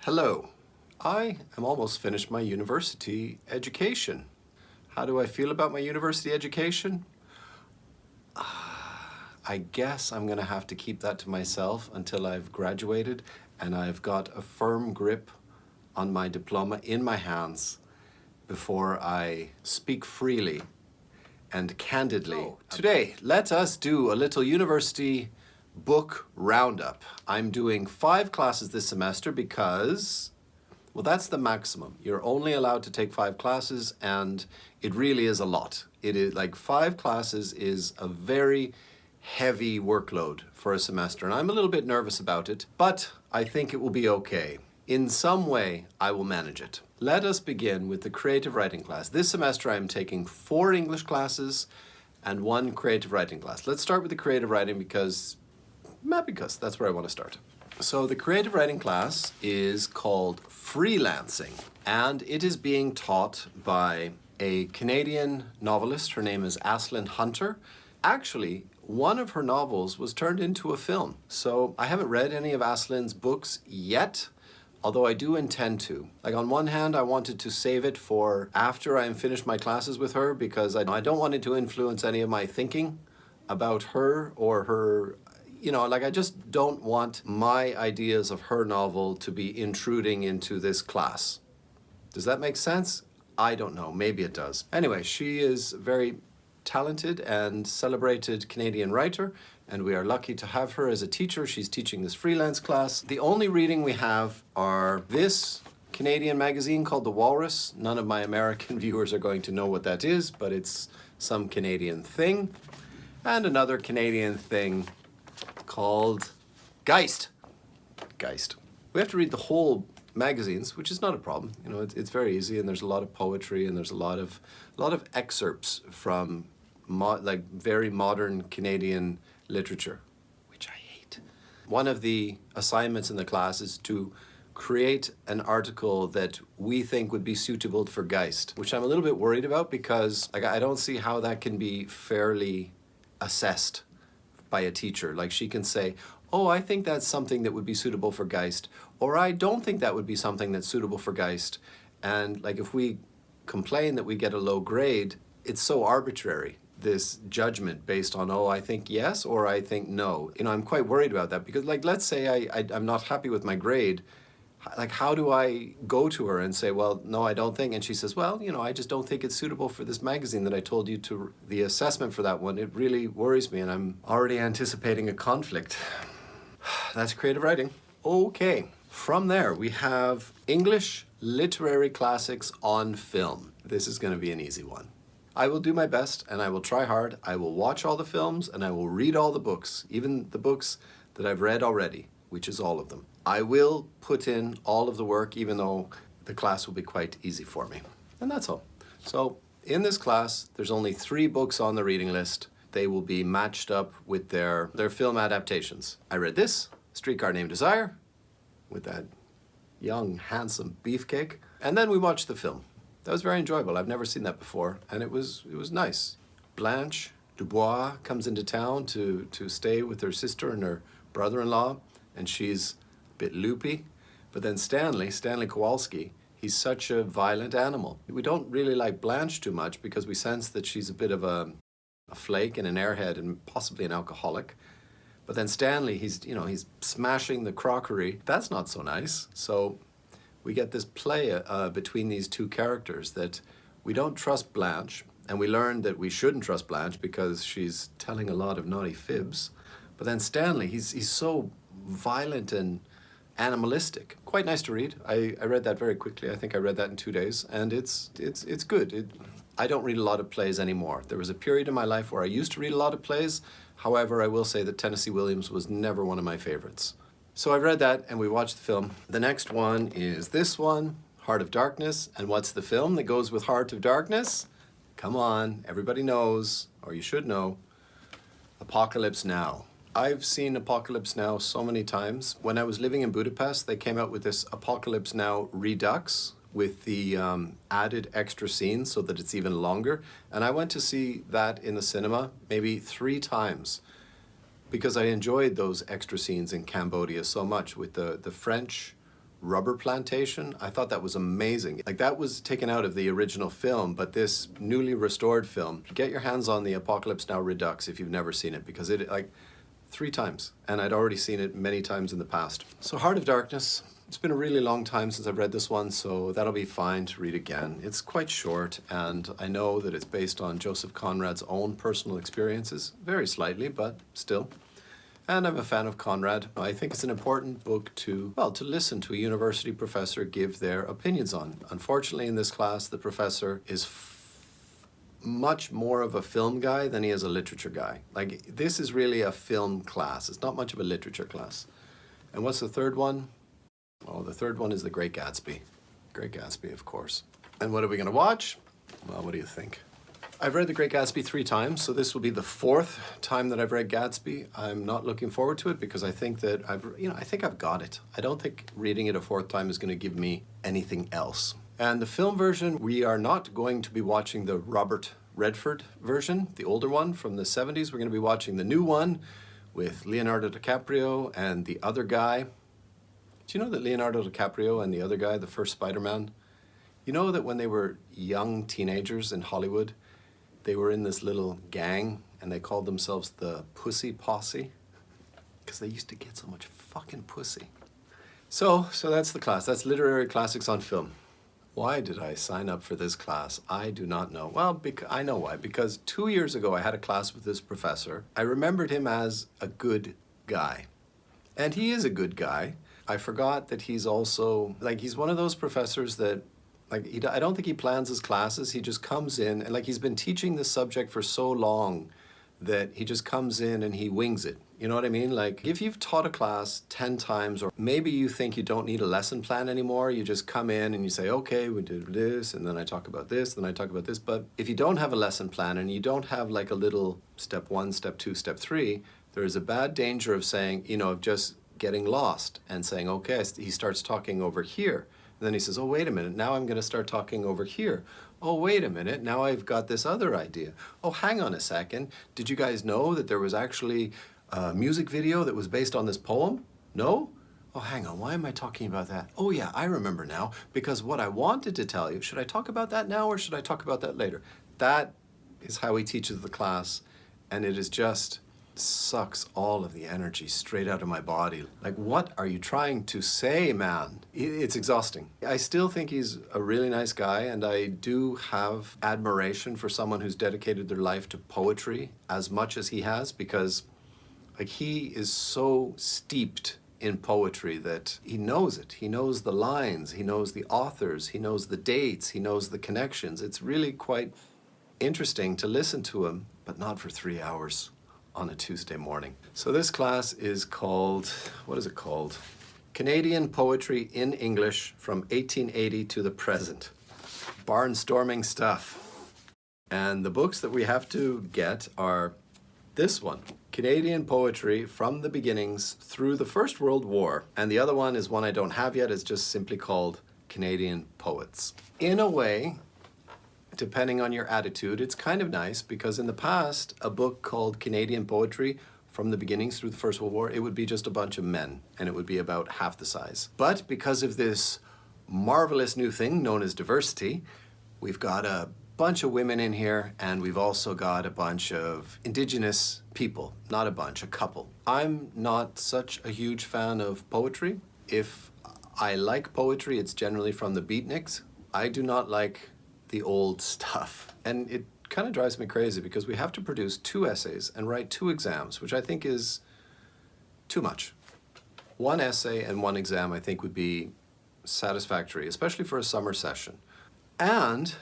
Hello. I am almost finished my university education. How do I feel about my university education? I guess I'm gonna have to keep that to myself until I've graduated and I've got a firm grip on my diploma in my hands before I speak freely and candidly. Today, let us do a little university book roundup. I'm doing 5 classes this semester because, well, that's the maximum. You're only allowed to take 5 classes, and it really is a lot. It is like 5 classes is a very heavy workload for a semester, and I'm a little bit nervous about it, but I think it will be okay. In some way, I will manage it. Let us begin with the creative writing class. This semester, I'm taking 4 English classes and 1 creative writing class. Let's start with the creative writing because that's where I want to start. So the creative writing class is called Freelancing, and it is being taught by a Canadian novelist. Her name is Aislinn Hunter. Actually, one of her novels was turned into a film. So I haven't read any of Aislinn's books yet, although I do intend to. Like, on one hand, I wanted to save it for after I'm finished my classes with her because I don't want it to influence any of my thinking about her or her. I just don't want my ideas of her novel to be intruding into this class. Does that make sense? I don't know. Maybe it does. Anyway, she is a very talented and celebrated Canadian writer, and we are lucky to have her as a teacher. She's teaching this freelance class. The only reading we have are this Canadian magazine called The Walrus. None of my American viewers are going to know what that is, but it's some Canadian thing. And another Canadian thing called Geist. We have to read the whole magazines, which is not a problem. It's very easy, and there's a lot of poetry, and there's a lot of excerpts from very modern Canadian literature, which I hate. One of the assignments in the class is to create an article that we think would be suitable for Geist, which I'm a little bit worried about because I don't see how that can be fairly assessed by a teacher. Like, she can say, oh, I think that's something that would be suitable for Geist, or I don't think that would be something that's suitable for Geist. And if we complain that we get a low grade, it's so arbitrary, this judgment based on, oh, I think yes, or I think no. I'm quite worried about that because, let's say I'm not happy with my grade. How do I go to her and say, well, no, I don't think, and she says, well, I just don't think it's suitable for this magazine that I told you to, the assessment for that one, it really worries me, and I'm already anticipating a conflict. That's creative writing. Okay, from there we have English literary classics on film. This is going to be an easy one. I will do my best, and I will try hard. I will watch all the films, and I will read all the books, even the books that I've read already, which is all of them. I will put in all of the work, even though the class will be quite easy for me. And that's all. So in this class, there's only 3 books on the reading list. They will be matched up with their film adaptations. I read this, Streetcar Named Desire, with that young, handsome beefcake. And then we watched the film. That was very enjoyable. I've never seen that before, and it was nice. Blanche Dubois comes into town to stay with her sister and her brother-in-law, and she's bit loopy, but then Stanley Kowalski, he's such a violent animal. We don't really like Blanche too much because we sense that she's a bit of a flake and an airhead and possibly an alcoholic. But then Stanley, he's smashing the crockery. That's not so nice. So we get this play between these 2 characters that we don't trust Blanche, and we learn that we shouldn't trust Blanche because she's telling a lot of naughty fibs. But then Stanley, he's so violent and animalistic. Quite nice to read. I read that very quickly. I think I read that in 2 days, and it's good. I don't read a lot of plays anymore. There was a period in my life where I used to read a lot of plays. However, I will say that Tennessee Williams was never one of my favorites. So I read that, and we watched the film. The next one is this one, Heart of Darkness. And what's the film that goes with Heart of Darkness? Come on, everybody knows, or you should know, Apocalypse Now. I've seen Apocalypse Now so many times. When I was living in Budapest, they came out with this Apocalypse Now Redux with the added extra scenes so that it's even longer. And I went to see that in the cinema maybe 3 times because I enjoyed those extra scenes in Cambodia so much with the French rubber plantation. I thought that was amazing. Like, that was taken out of the original film, but this newly restored film, get your hands on the Apocalypse Now Redux if you've never seen it, because it, like, 3 times, and I'd already seen it many times in the past. So Heart of Darkness, it's been a really long time since I've read this one, so that'll be fine to read again. It's quite short, and I know that it's based on Joseph Conrad's own personal experiences, very slightly, but still. And I'm a fan of Conrad. I think it's an important book to, well, to listen to a university professor give their opinions on. Unfortunately, in this class, the professor is much more of a film guy than he is a literature guy. Like, this is really a film class. It's not much of a literature class. And what's the third one? Oh, the third one is The Great Gatsby. Great Gatsby, of course. And what are we going to watch? Well, what do you think? I've read The Great Gatsby 3 times, so this will be the 4th time that I've read Gatsby. I'm not looking forward to it because I think that I think I've got it. I don't think reading it a 4th time is going to give me anything else. And the film version, we are not going to be watching the Robert Redford version, the older one from the 70s. We're going to be watching the new one with Leonardo DiCaprio and the other guy. Do you know that Leonardo DiCaprio and the other guy, the first Spider-Man, you know that when they were young teenagers in Hollywood, they were in this little gang and they called themselves the Pussy Posse because they used to get so much fucking pussy. So that's the class. That's Literary Classics on Film. Why did I sign up for this class? I do not know. Well, I know why. Because 2 years ago, I had a class with this professor. I remembered him as a good guy. And he is a good guy. I forgot that he's also, like, he's one of those professors that, like, I don't think he plans his classes. He just comes in, and, like, he's been teaching this subject for so long that he just comes in and he wings it. You know what I mean? Like, if you've taught a class 10 times, or maybe you think you don't need a lesson plan anymore, you just come in and you say, okay, we did this, and then I talk about this, then I talk about this. But if you don't have a lesson plan and you don't have like a little step 1, step 2, step 3, there is a bad danger of saying, of just getting lost and saying, okay, he starts talking over here. And then he says, oh, wait a minute, now I'm going to start talking over here. Oh, wait a minute, now I've got this other idea. Oh, hang on a second. Did you guys know that there was actually a music video that was based on this poem? No? Oh, hang on, why am I talking about that? Oh yeah, I remember now, because what I wanted to tell you, should I talk about that now or should I talk about that later? That is how he teaches the class, and it is just sucks all of the energy straight out of my body. Like, what are you trying to say, man? It's exhausting. I still think he's a really nice guy, and I do have admiration for someone who's dedicated their life to poetry as much as he has, because like, he is so steeped in poetry that he knows it. He knows the lines, he knows the authors, he knows the dates, he knows the connections. It's really quite interesting to listen to him, but not for 3 hours on a Tuesday morning. So this class is called, what is it called? Canadian Poetry in English from 1880 to the Present. Barnstorming stuff. And the books that we have to get are this one, Canadian Poetry from the Beginnings Through the First World War. And the other one is one I don't have yet. It's just simply called Canadian Poets. In a way, depending on your attitude, it's kind of nice because in the past, a book called Canadian Poetry from the Beginnings Through the First World War, it would be just a bunch of men and it would be about half the size. But because of this marvelous new thing known as diversity, we've got a bunch of women in here, and we've also got a bunch of Indigenous people. Not a bunch, a couple. I'm not such a huge fan of poetry. If I like poetry, it's generally from the beatniks. I do not like the old stuff. And it kind of drives me crazy because we have to produce 2 essays and write 2 exams, which I think is too much. 1 essay and 1 exam I think would be satisfactory, especially for a summer session. And,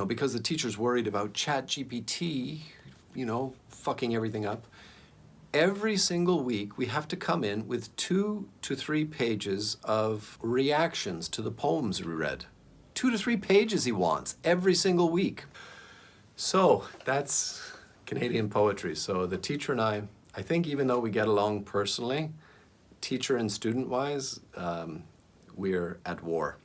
because the teacher's worried about ChatGPT, fucking everything up, every single week we have to come in with 2 to 3 pages of reactions to the poems we read. 2 to 3 pages he wants every single week. So that's Canadian poetry. So the teacher and I think even though we get along personally, teacher and student-wise, we're at war.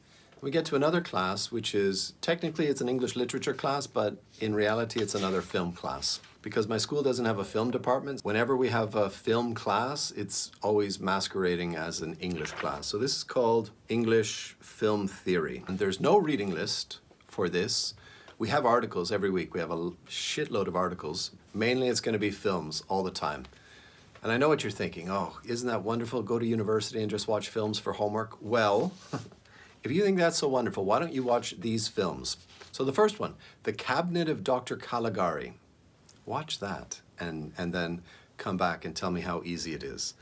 We get to another class, which is, technically it's an English literature class, but in reality it's another film class. because my school doesn't have a film department. Whenever we have a film class, it's always masquerading as an English class. So this is called English Film Theory. And there's no reading list for this. We have articles every week. We have a shitload of articles. Mainly it's going to be films all the time. And I know what you're thinking. Oh, isn't that wonderful? Go to university and just watch films for homework. Well, if you think that's so wonderful, why don't you watch these films? So the first one, The Cabinet of Dr. Caligari. Watch that and then come back and tell me how easy it is.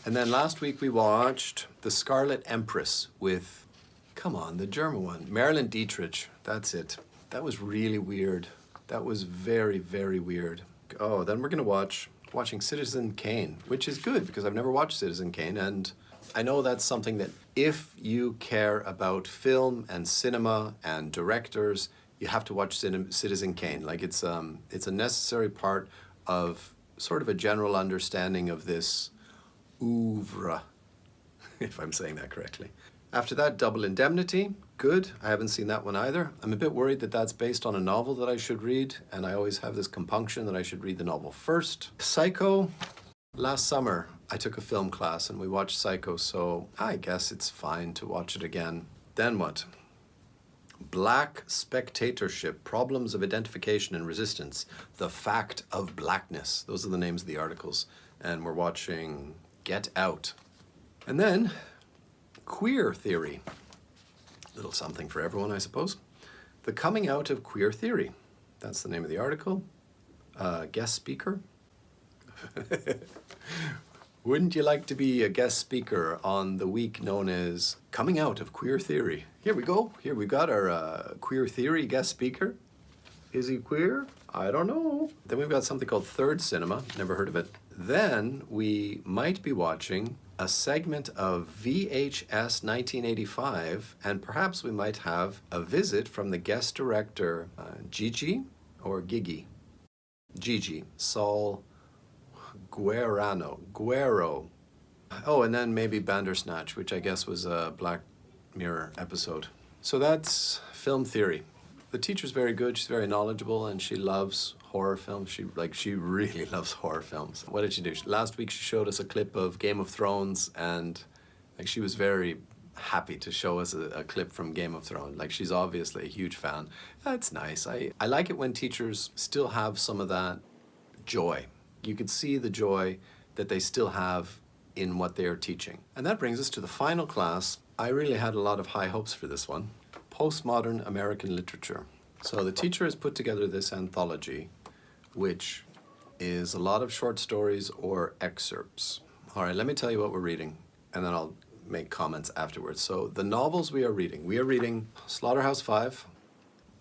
And then last week we watched The Scarlet Empress with, come on, the German one, Marilyn Dietrich. That's it. That was really weird. That was very, very weird. Oh, then we're going to watching Citizen Kane, which is good because I've never watched Citizen Kane, and I know that's something that if you care about film and cinema and directors, you have to watch Citizen Kane. Like it's a necessary part of sort of a general understanding of this oeuvre, if I'm saying that correctly. After that, Double Indemnity, good. I haven't seen that one either. I'm a bit worried that that's based on a novel that I should read, and I always have this compunction that I should read the novel first. Psycho, last summer I took a film class and we watched Psycho, so I guess it's fine to watch it again. Then what? Black Spectatorship, Problems of Identification and Resistance, The Fact of Blackness. Those are the names of the articles. And we're watching Get Out. And then Queer Theory. Little something for everyone, I suppose. The Coming Out of Queer Theory. That's the name of the article. Guest speaker. Wouldn't you like to be a guest speaker on the week known as Coming Out of Queer Theory? Here we go. Here we've got our Queer Theory guest speaker. Is he queer? I don't know. Then we've got something called Third Cinema. Never heard of it. Then we might be watching a segment of VHS 1985, and perhaps we might have a visit from the guest director, Gigi or Gigi? Gigi, Saul Guerrero. Oh, and then maybe Bandersnatch, which I guess was a Black Mirror episode. So that's film theory. The teacher's very good, she's very knowledgeable, and she loves horror films. She really loves horror films. What did she do? Last week she showed us a clip of Game of Thrones, and she was very happy to show us a clip from Game of Thrones. She's obviously a huge fan. That's nice. I like it when teachers still have some of that joy. You could see the joy that they still have in what they are teaching. And that brings us to the final class. I really had a lot of high hopes for this one. Postmodern American Literature. So the teacher has put together this anthology, which is a lot of short stories or excerpts. All right, let me tell you what we're reading, and then I'll make comments afterwards. So the novels we are reading Slaughterhouse-Five,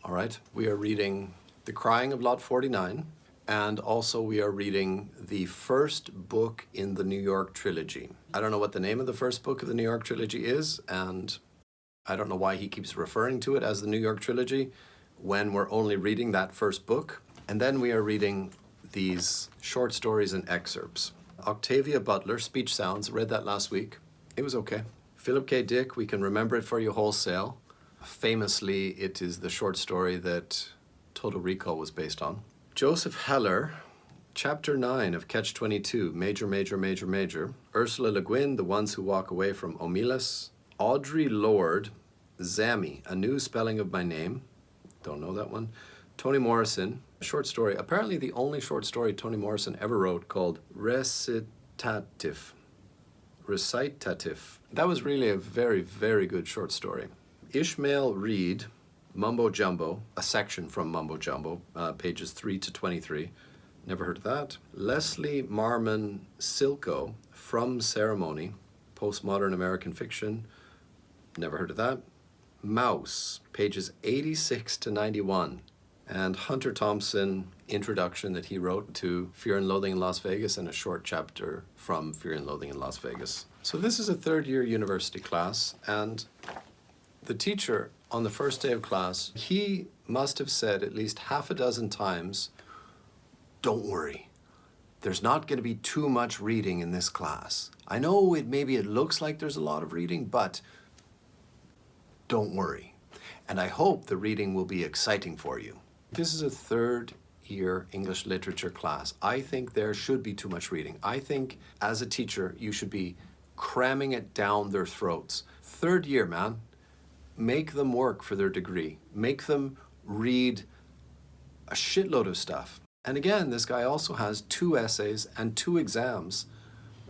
all right? We are reading The Crying of Lot 49, and also we are reading the first book in the New York trilogy. I don't know what the name of the first book of the New York trilogy is, and I don't know why he keeps referring to it as the New York trilogy when we're only reading that first book. And then we are reading these short stories and excerpts. Octavia Butler, Speech Sounds, read that last week. It was okay. Philip K. Dick, We Can Remember It For You Wholesale. Famously, it is the short story that Total Recall was based on. Joseph Heller, Chapter 9 of Catch-22, Major, Major, Major, Major. Ursula Le Guin, The Ones Who Walk Away from Omelas. Audre Lorde, Zammy, A New Spelling of My Name. Don't know that one. Toni Morrison, a short story, apparently the only short story Toni Morrison ever wrote, called Recitative. That was really a very, very good short story. Ishmael Reed, Mumbo Jumbo, a section from Mumbo Jumbo, pages 3 to 23. Never heard of that. Leslie Marmon Silko, From Ceremony, Postmodern American Fiction. Never heard of that. Mouse, pages 86 to 91. And Hunter Thompson, introduction that he wrote to Fear and Loathing in Las Vegas, and a short chapter from Fear and Loathing in Las Vegas. So this is a third-year university class, and the teacher on the first day of class, he must have said at least half a dozen times, "Don't worry, there's not going to be too much reading in this class. I know maybe it looks like there's a lot of reading, but don't worry. And I hope the reading will be exciting for you." This is a third year English literature class. I think there should be too much reading. I think as a teacher, you should be cramming it down their throats. Third year, man, make them work for their degree. Make them read a shitload of stuff. And again, this guy also has 2 essays and 2 exams.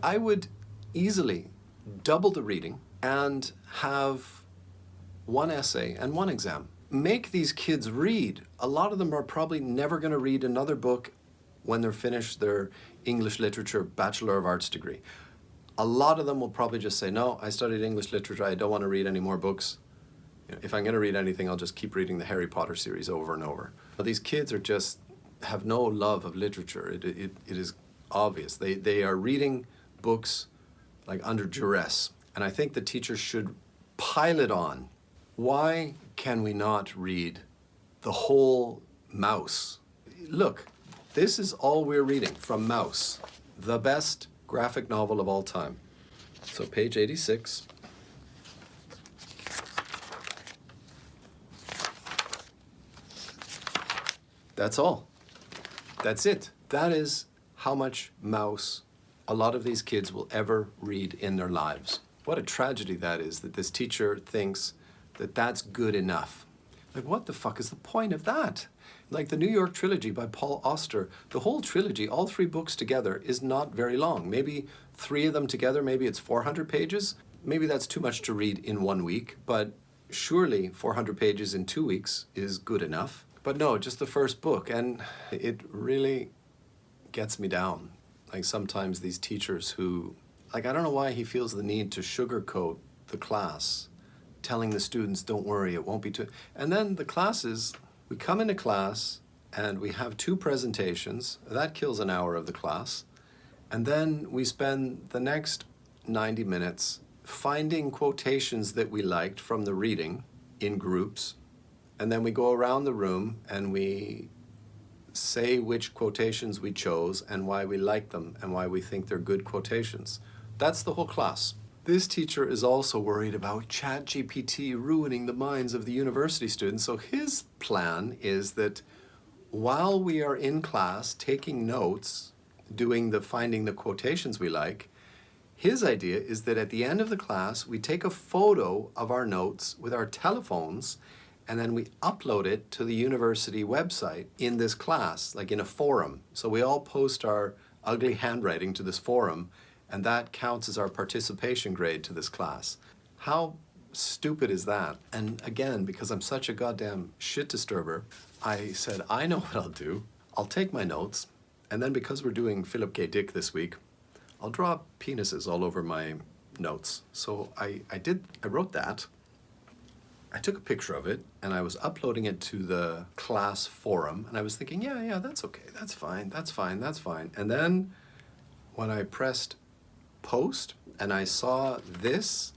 I would easily double the reading and have 1 essay and 1 exam. Make these kids read. A lot of them are probably never going to read another book when they're finished their English Literature Bachelor of Arts degree. A lot of them will probably just say, no, I studied English literature, I don't want to read any more books. If I'm going to read anything, I'll just keep reading the Harry Potter series over and over. But these kids are just, have no love of literature. It is obvious. They are reading books like under duress. And I think the teachers should pile it on. Why can we not read the whole Mouse? Look, this is all we're reading from Mouse, the best graphic novel of all time. So page 86. That's all. That's it. That is how much Mouse a lot of these kids will ever read in their lives. What a tragedy that is, that this teacher thinks that that's good enough. Like, what the fuck is the point of that? Like the New York Trilogy by Paul Auster, the whole trilogy, all 3 books together, is not very long. Maybe 3 of them together, maybe it's 400 pages. Maybe that's too much to read in 1 week, but surely 400 pages in 2 weeks is good enough. But no, just the first book, and it really gets me down. Like sometimes these teachers who, like, I don't know why he feels the need to sugarcoat the class, telling the students, don't worry, it won't be too... And then the classes, we come into class and we have 2 presentations. That kills an hour of the class. And then we spend the next 90 minutes finding quotations that we liked from the reading in groups. And then we go around the room and we say which quotations we chose and why we like them and why we think they're good quotations. That's the whole class. This teacher is also worried about ChatGPT ruining the minds of the university students. So his plan is that while we are in class taking notes, finding the quotations we like, his idea is that at the end of the class, we take a photo of our notes with our telephones and then we upload it to the university website in this class, like in a forum. So we all post our ugly handwriting to this forum, and that counts as our participation grade to this class. How stupid is that? And again, because I'm such a goddamn shit disturber, I said, I know what I'll do. I'll take my notes, and then because we're doing Philip K. Dick this week, I'll draw penises all over my notes. So I wrote that. I took a picture of it and I was uploading it to the class forum, and I was thinking, yeah, that's okay, that's fine. And then when I pressed post and I saw this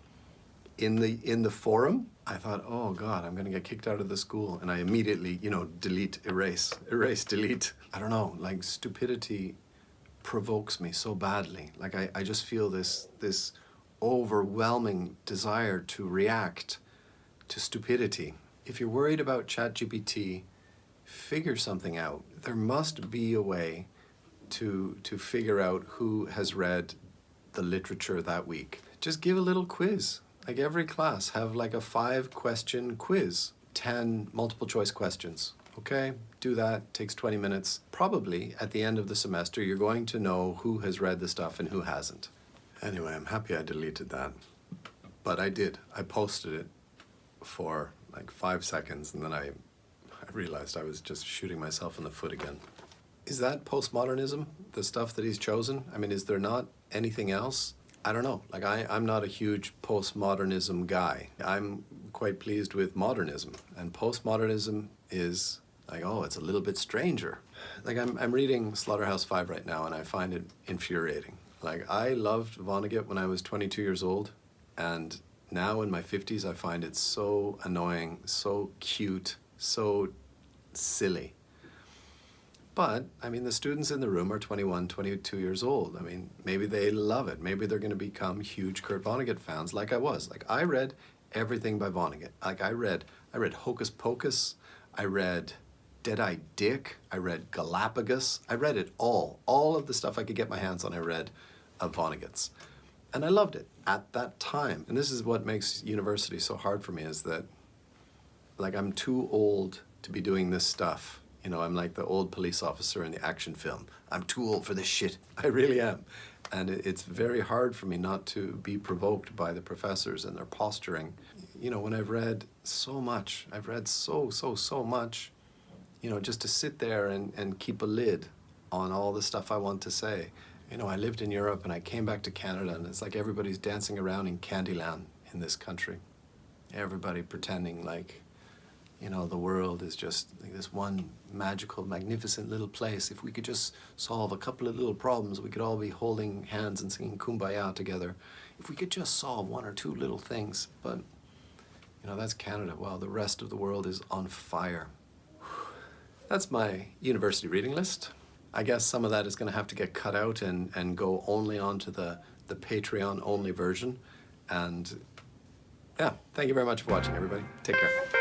in the forum, I thought, oh God, I'm gonna get kicked out of the school. And I immediately, delete, erase, delete. I don't know, like stupidity provokes me so badly. Like I just feel this overwhelming desire to react to stupidity. If you're worried about ChatGPT, figure something out. There must be a way to figure out who has read the literature that week. Just give a little quiz. Like every class, have like a 5-question quiz, 10 multiple choice questions. Okay, do that, takes 20 minutes. Probably at the end of the semester, you're going to know who has read the stuff and who hasn't. Anyway, I'm happy I deleted that. But I did, I posted it for like 5 seconds, and then I realized I was just shooting myself in the foot again. Is that postmodernism, the stuff that he's chosen? I mean, is there not anything else? I don't know. Like, I'm not a huge postmodernism guy. I'm quite pleased with modernism. And postmodernism is like, oh, it's a little bit stranger. Like, I'm reading Slaughterhouse-Five right now, and I find it infuriating. Like, I loved Vonnegut when I was 22 years old, and now in my 50s, I find it so annoying, so cute, so silly. But, I mean, the students in the room are 21, 22 years old. I mean, maybe they love it. Maybe they're going to become huge Kurt Vonnegut fans like I was. Like, I read everything by Vonnegut. Like, I read Hocus Pocus. I read Dead-Eye Dick. I read Galapagos. I read it all. All of the stuff I could get my hands on, I read of Vonnegut's. And I loved it at that time. And this is what makes university so hard for me, is that, like, I'm too old to be doing this stuff. You know, I'm like the old police officer in the action film. I'm too old for this shit. I really am. And it's very hard for me not to be provoked by the professors and their posturing. You know, when I've read so much, I've read so much, you know, just to sit there and keep a lid on all the stuff I want to say. You know, I lived in Europe and I came back to Canada, and it's like everybody's dancing around in Candyland in this country. Everybody pretending like, you know, the world is just like this one magical, magnificent little place. If we could just solve a couple of little problems, we could all be holding hands and singing Kumbaya together. If we could just solve one or two little things. But, you know, that's Canada, while the rest of the world is on fire. That's my university reading list. I guess some of that is going to have to get cut out and go only onto the Patreon-only version. And yeah, thank you very much for watching, everybody. Take care.